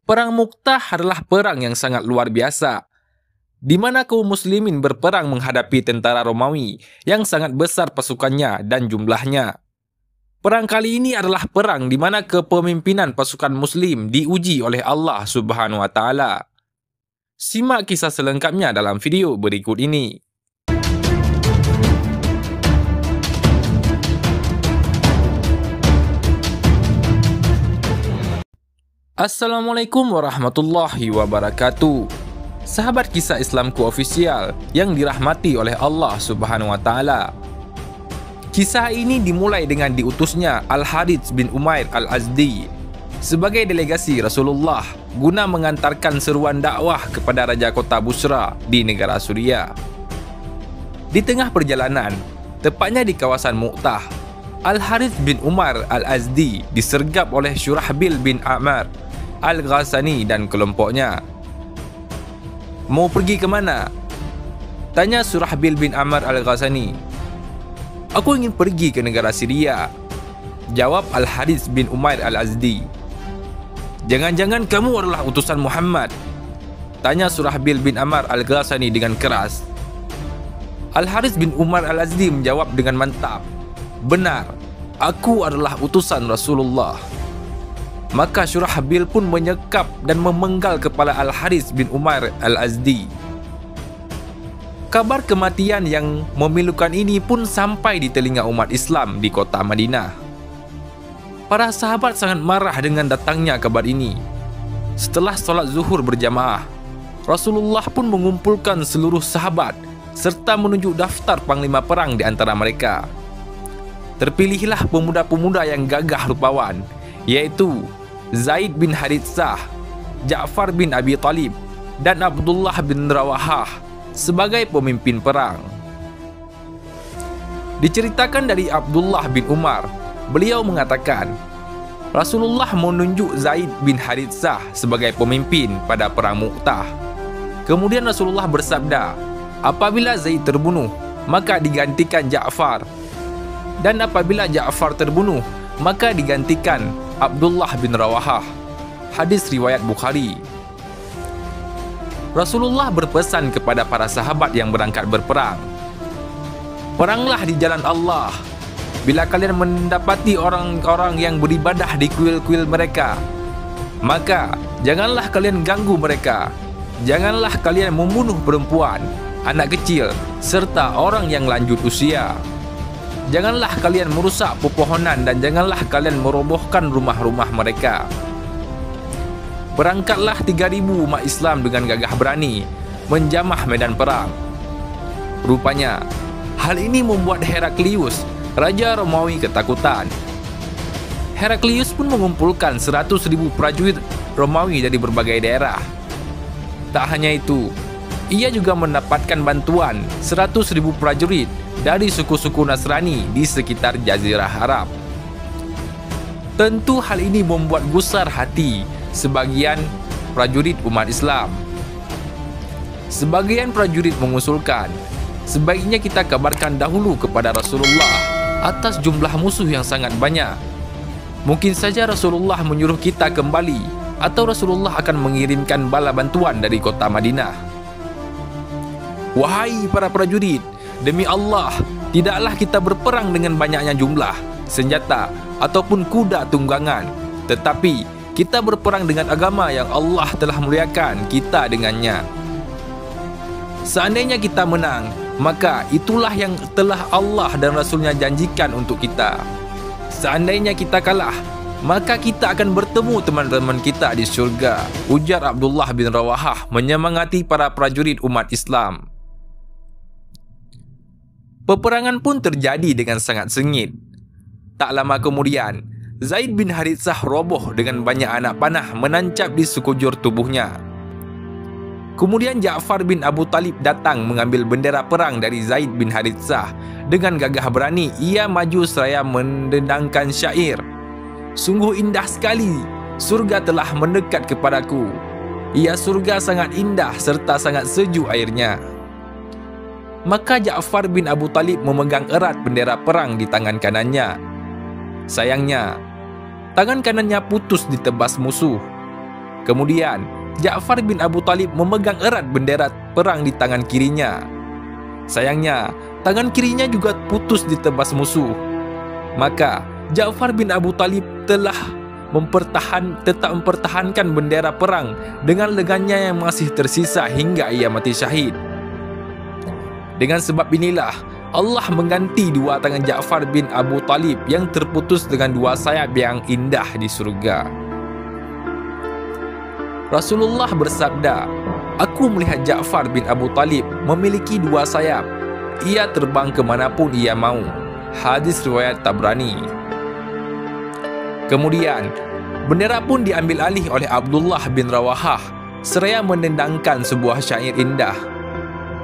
Perang Mu'tah adalah perang yang sangat luar biasa, di mana kaum muslimin berperang menghadapi tentara Romawi yang sangat besar pasukannya dan jumlahnya. Perang kali ini adalah perang di mana kepemimpinan pasukan muslim diuji oleh Allah Subhanahu wa taala. Simak kisah selengkapnya dalam video berikut ini. Assalamualaikum warahmatullahi wabarakatuh. Sahabat kisah Islamku ofisial yang dirahmati oleh Allah Subhanahu wa taala. Kisah ini dimulai dengan diutusnya Al-Harits bin Umair Al-Azdi sebagai delegasi Rasulullah guna mengantarkan seruan dakwah kepada Raja Kota Busra di negara Suria. Di tengah perjalanan, tepatnya di kawasan Mu'tah, Al-Harits bin Umar Al-Azdi disergap oleh Syurahbil bin Amr Al-Ghassani dan kelompoknya. "Mau pergi ke mana?" tanya Syurahbil bin Amr Al-Ghassani. "Aku ingin pergi ke negara Syria," jawab Al-Harits bin Umair Al-Azdi. "Jangan-jangan kamu adalah utusan Muhammad?" tanya Syurahbil bin Amr Al-Ghassani dengan keras. Al-Harits bin Umar Al-Azdi menjawab dengan mantap, "Benar, aku adalah utusan Rasulullah." Maka Syurahbil pun menyekap dan memenggal kepala Al-Harits bin Umar Al-Azdi. Kabar kematian yang memilukan ini pun sampai di telinga umat Islam di kota Madinah. Para sahabat sangat marah dengan datangnya kabar ini. Setelah solat zuhur berjamaah, Rasulullah pun mengumpulkan seluruh sahabat serta menunjuk daftar panglima perang di antara mereka. Terpilihlah pemuda-pemuda yang gagah rupawan, yaitu Zaid bin Haritsah, Ja'far bin Abi Talib, dan Abdullah bin Rawahah sebagai pemimpin perang. Diceritakan dari Abdullah bin Umar, beliau mengatakan, Rasulullah menunjuk Zaid bin Haritsah sebagai pemimpin pada perang Mu'tah. Kemudian Rasulullah bersabda, apabila Zaid terbunuh, maka digantikan Ja'far. Dan apabila Ja'far terbunuh, maka digantikan Abdullah bin Rawahah. Hadis riwayat Bukhari. Rasulullah berpesan kepada para sahabat yang berangkat berperang, "Peranglah di jalan Allah. Bila kalian mendapati orang-orang yang beribadah di kuil-kuil mereka, maka janganlah kalian ganggu mereka. Janganlah kalian membunuh perempuan, anak kecil, serta orang yang lanjut usia. Janganlah kalian merusak pepohonan dan janganlah kalian merobohkan rumah-rumah mereka." Berangkatlah 3.000 umat Islam dengan gagah berani menjamah medan perang. Rupanya, hal ini membuat Heraklius, Raja Romawi, ketakutan. Heraklius pun mengumpulkan 100.000 prajurit Romawi dari berbagai daerah. Tak hanya itu, ia juga mendapatkan bantuan 100.000 prajurit dari suku-suku Nasrani di sekitar Jazirah Arab. Tentu hal ini membuat gusar hati sebagian prajurit umat Islam. Sebagian prajurit mengusulkan, sebaiknya kita kabarkan dahulu kepada Rasulullah atas jumlah musuh yang sangat banyak. Mungkin saja Rasulullah menyuruh kita kembali, atau Rasulullah akan mengirimkan bala bantuan dari kota Madinah. Wahai para prajurit, demi Allah, tidaklah kita berperang dengan banyaknya jumlah senjata ataupun kuda tunggangan, tetapi kita berperang dengan agama yang Allah telah muliakan kita dengannya. Seandainya kita menang, maka itulah yang telah Allah dan Rasulnya janjikan untuk kita. Seandainya kita kalah, maka kita akan bertemu teman-teman kita di syurga, ujar Abdullah bin Rawahah menyemangati para prajurit umat Islam. Peperangan pun terjadi dengan sangat sengit. Tak lama kemudian, Zaid bin Haritsah roboh dengan banyak anak panah menancap di sekujur tubuhnya. Kemudian Ja'far bin Abu Talib datang mengambil bendera perang dari Zaid bin Haritsah. Dengan gagah berani, ia maju seraya mendendangkan syair, "Sungguh indah sekali, surga telah mendekat kepadaku. Ya, surga sangat indah serta sangat sejuk airnya." Maka Ja'far bin Abu Talib memegang erat bendera perang di tangan kanannya. Sayangnya, tangan kanannya putus ditebas musuh. Kemudian, Ja'far bin Abu Talib memegang erat bendera perang di tangan kirinya. Sayangnya, tangan kirinya juga putus ditebas musuh. Maka, Ja'far bin Abu Talib telah tetap mempertahankan bendera perang dengan lengannya yang masih tersisa hingga ia mati syahid. Dengan sebab inilah, Allah mengganti dua tangan Ja'far bin Abu Talib yang terputus dengan dua sayap yang indah di surga. Rasulullah bersabda, "Aku melihat Ja'far bin Abu Talib memiliki dua sayap. Ia terbang kemanapun ia mau." Hadis riwayat Tabrani. Kemudian, bendera pun diambil alih oleh Abdullah bin Rawahah seraya mendendangkan sebuah syair indah.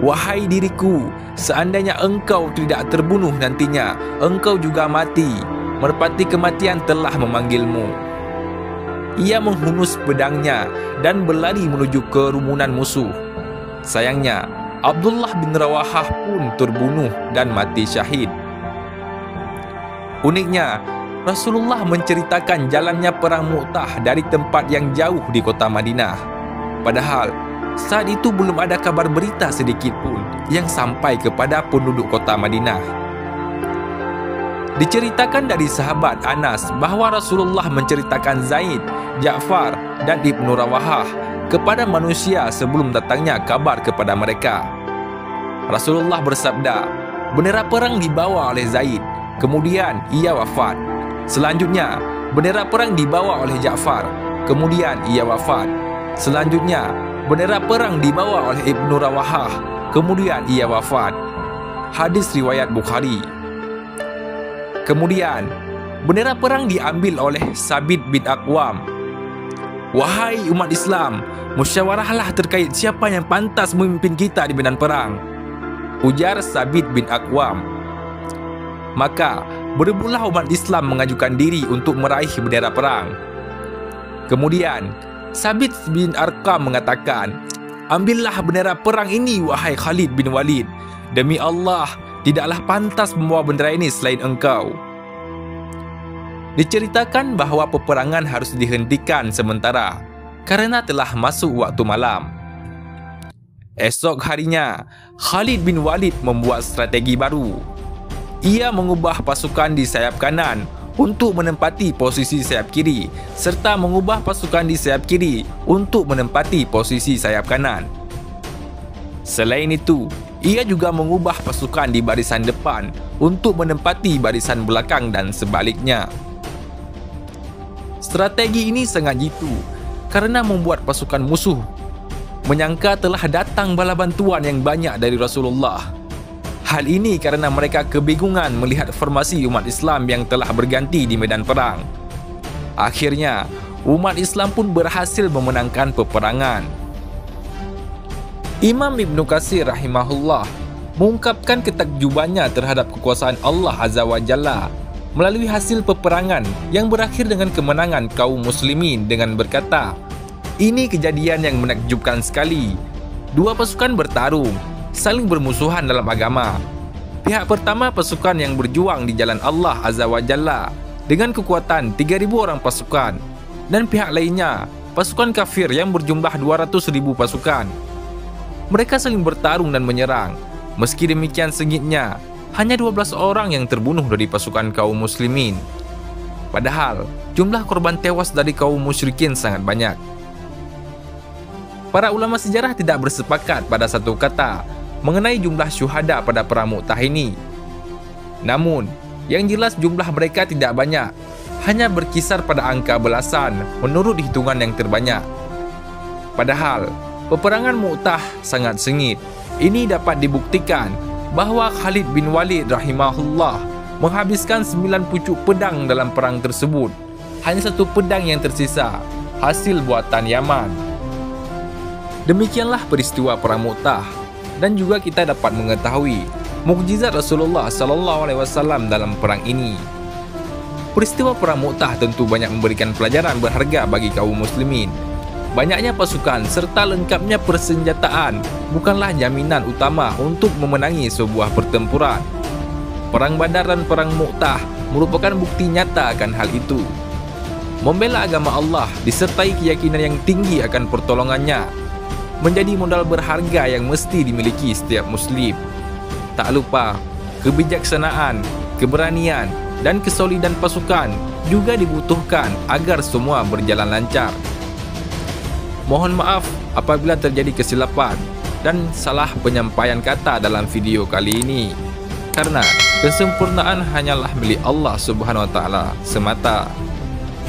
"Wahai diriku, seandainya engkau tidak terbunuh nantinya, engkau juga mati. Merpati kematian telah memanggilmu." Ia menghunus pedangnya dan berlari menuju kerumunan musuh. Sayangnya, Abdullah bin Rawahah pun terbunuh dan mati syahid. Uniknya, Rasulullah menceritakan jalannya perang Mu'tah dari tempat yang jauh di kota Madinah. Padahal, saat itu belum ada kabar berita sedikit pun yang sampai kepada penduduk kota Madinah. Diceritakan dari sahabat Anas bahawa Rasulullah menceritakan Zaid, Ja'far dan Ibnu Rawahah kepada manusia sebelum datangnya kabar kepada mereka. Rasulullah bersabda, bendera perang dibawa oleh Zaid, kemudian ia wafat. Selanjutnya, bendera perang dibawa oleh Ja'far, kemudian ia wafat. Selanjutnya, bendera perang dibawa oleh Ibnu Rawahah, kemudian ia wafat. Hadis riwayat Bukhari. Kemudian, bendera perang diambil oleh Sabit bin Aqwam. "Wahai umat Islam, musyawarahlah terkait siapa yang pantas memimpin kita di medan perang," ujar Sabit bin Aqwam. Maka, berebutlah umat Islam mengajukan diri untuk meraih bendera perang. Kemudian, Sabit bin Arqam mengatakan, "Ambillah bendera perang ini, wahai Khalid bin Walid. Demi Allah, tidaklah pantas membawa bendera ini selain engkau." Diceritakan bahawa peperangan harus dihentikan sementara karena telah masuk waktu malam. Esok harinya, Khalid bin Walid membuat strategi baru. Ia mengubah pasukan di sayap kanan untuk menempati posisi sayap kiri, serta mengubah pasukan di sayap kiri untuk menempati posisi sayap kanan. Selain itu, ia juga mengubah pasukan di barisan depan untuk menempati barisan belakang dan sebaliknya. Strategi ini sangat jitu karena membuat pasukan musuh menyangka telah datang bala bantuan yang banyak dari Rasulullah. Hal ini karena mereka kebingungan melihat formasi umat Islam yang telah berganti di medan perang. Akhirnya, umat Islam pun berhasil memenangkan peperangan. Imam Ibnu Katsir rahimahullah mengungkapkan ketakjubannya terhadap kekuasaan Allah Azza wa Jalla melalui hasil peperangan yang berakhir dengan kemenangan kaum muslimin dengan berkata, "Ini kejadian yang menakjubkan sekali. Dua pasukan bertarung, saling bermusuhan dalam agama. Pihak pertama pasukan yang berjuang di jalan Allah Azza wa Jalla dengan kekuatan 3.000 orang pasukan, dan pihak lainnya pasukan kafir yang berjumlah 200.000 pasukan. Mereka saling bertarung dan menyerang. Meski demikian sengitnya, hanya 12 orang yang terbunuh dari pasukan kaum muslimin. Padahal, jumlah korban tewas dari kaum musyrikin sangat banyak." Para ulama sejarah tidak bersepakat pada satu kata mengenai jumlah syuhada pada perang Mu'tah ini. Namun, yang jelas jumlah mereka tidak banyak, hanya berkisar pada angka belasan menurut hitungan yang terbanyak. Padahal, peperangan Mu'tah sangat sengit. Ini dapat dibuktikan bahawa Khalid bin Walid rahimahullah menghabiskan 9 pucuk pedang dalam perang tersebut. Hanya satu pedang yang tersisa, hasil buatan Yaman. Demikianlah peristiwa perang Mu'tah, dan juga kita dapat mengetahui mukjizat Rasulullah SAW dalam perang ini. Peristiwa perang Mu'tah tentu banyak memberikan pelajaran berharga bagi kaum muslimin. Banyaknya pasukan serta lengkapnya persenjataan bukanlah jaminan utama untuk memenangi sebuah pertempuran. Perang Badar dan perang Mu'tah merupakan bukti nyata akan hal itu. Membela agama Allah disertai keyakinan yang tinggi akan pertolongannya menjadi modal berharga yang mesti dimiliki setiap Muslim. Tak lupa, kebijaksanaan, keberanian, dan kesolidan pasukan juga dibutuhkan agar semua berjalan lancar. Mohon maaf apabila terjadi kesilapan dan salah penyampaian kata dalam video kali ini, karena kesempurnaan hanyalah milik Allah Subhanahu wa taala semata.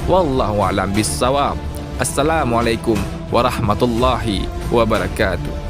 Wallahu a'lam bissawab. Assalamualaikum warahmatullahi wabarakatuh.